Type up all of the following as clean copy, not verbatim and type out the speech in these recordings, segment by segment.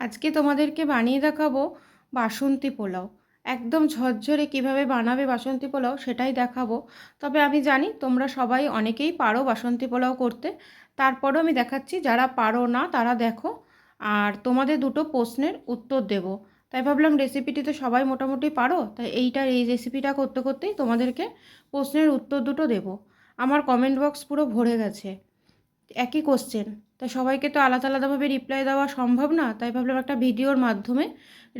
আজকে তোমাদেরকে বানিয়ে দেখাবো বাসন্তী পোলাও। একদম ঝরঝরে কিভাবে বানাবে বাসন্তী পোলাও সেটাই দেখাবো। তবে আমি জানি তোমরা সবাই অনেকেই পারো বাসন্তী পোলাও করতে, তারপরেও আমি দেখাচ্ছি যারা পারো না তারা দেখো। আর তোমাদের দুটো প্রশ্নের উত্তর দেব, তাই ভাবলাম রেসিপিটি তো সবাই মোটামুটি পারো, তাই এই রেসিপিটা করতে করতেই তোমাদেরকে প্রশ্নের উত্তর দুটো দেব। আমার কমেন্ট বক্স পুরো ভরে গেছে একই কোশ্চেন, তাই সবাইকে তো আলাদা আলাদাভাবে রিপ্লাই দেওয়া সম্ভব না, তাই ভাবলাম একটা ভিডিওর মাধ্যমে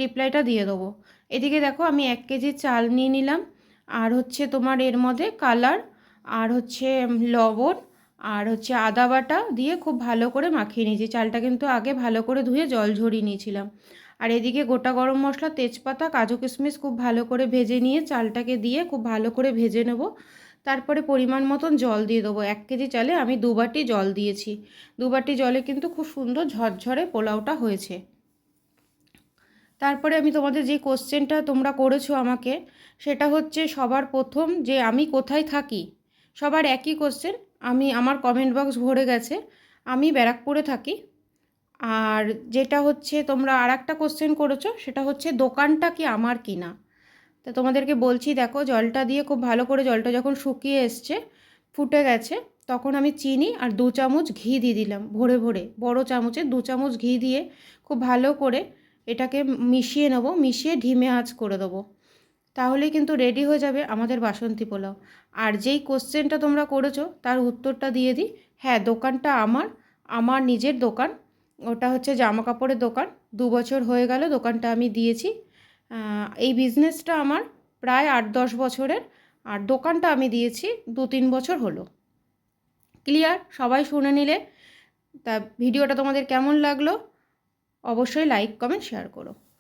রিপ্লাইটা দিয়ে দেবো। এদিকে দেখো আমি 1 কেজি চাল নিয়ে নিলাম, আর হচ্ছে তোমার এর মধ্যে কালার, আর হচ্ছে লবণ, আর হচ্ছে আদা বাটা দিয়ে খুব ভালো করে মাখিয়ে নিয়েছি। চালটা কিন্তু আগে ভালো করে ধুয়ে জল ঝরিয়ে নিয়েছিলাম। আর এদিকে গোটা গরম মশলা, তেজপাতা, কাজু কিশমিশ খুব ভালো করে ভেজে নিয়ে চালটাকে দিয়ে খুব ভালো করে ভেজে নেব। তারপরে পরিমাণ মতন জল দিয়ে দেবো। 1 কেজি চালে আমি 2 বাটি জল দিয়েছি। 2 বাটি জলে কিন্তু খুব সুন্দর ঝরঝরে পোলাওটা হয়েছে। তারপরে আমি তোমাদের যে কোশ্চেনটা তোমরা করেছো আমাকে, সেটা হচ্ছে সবার প্রথম যে আমি কোথায় থাকি। সবার একই কোশ্চেন, আমার কমেন্ট বক্স ভরে গেছে। আমি ব্যারাকপুরে থাকি। আর যেটা হচ্ছে তোমরা আর একটা কোশ্চেন করেছো, সেটা হচ্ছে দোকানটা কি আমার কিনা। তা তোমাদেরকে বলছি, দেখো জলটা দিয়ে খুব ভালো করে, জলটা যখন শুকিয়ে এসছে, ফুটে গেছে, তখন আমি চিনি আর 2 চামচ ঘি দিয়ে দিলাম। ভরে ভরে বড় চামচে 2 চামচ ঘি দিয়ে খুব ভালো করে এটাকে মিশিয়ে নেব। মিশিয়ে ধিমে আঁচ করে দেবো। তাহলেই কিন্তু রেডি হয়ে যাবে আমাদের বাসন্তী পোলাও। আর যেই কোশ্চেনটা তোমরা করেছো তার উত্তরটা দিয়ে দিই। হ্যাঁ, দোকানটা আমার নিজের দোকান। ওটা হচ্ছে জামা কাপড়ের দোকান। 2 বছর হয়ে গেল দোকানটা আমি দিয়েছি। এই বিজনেসটা আমার প্রায় 8-10 বছরের। আর দোকানটা আমি দিয়েছি 2-3 বছর হলো। ক্লিয়ার? সবাই শুনে নিলে। তা ভিডিওটা তোমাদের কেমন লাগলো অবশ্যই লাইক, কমেন্ট, শেয়ার করো।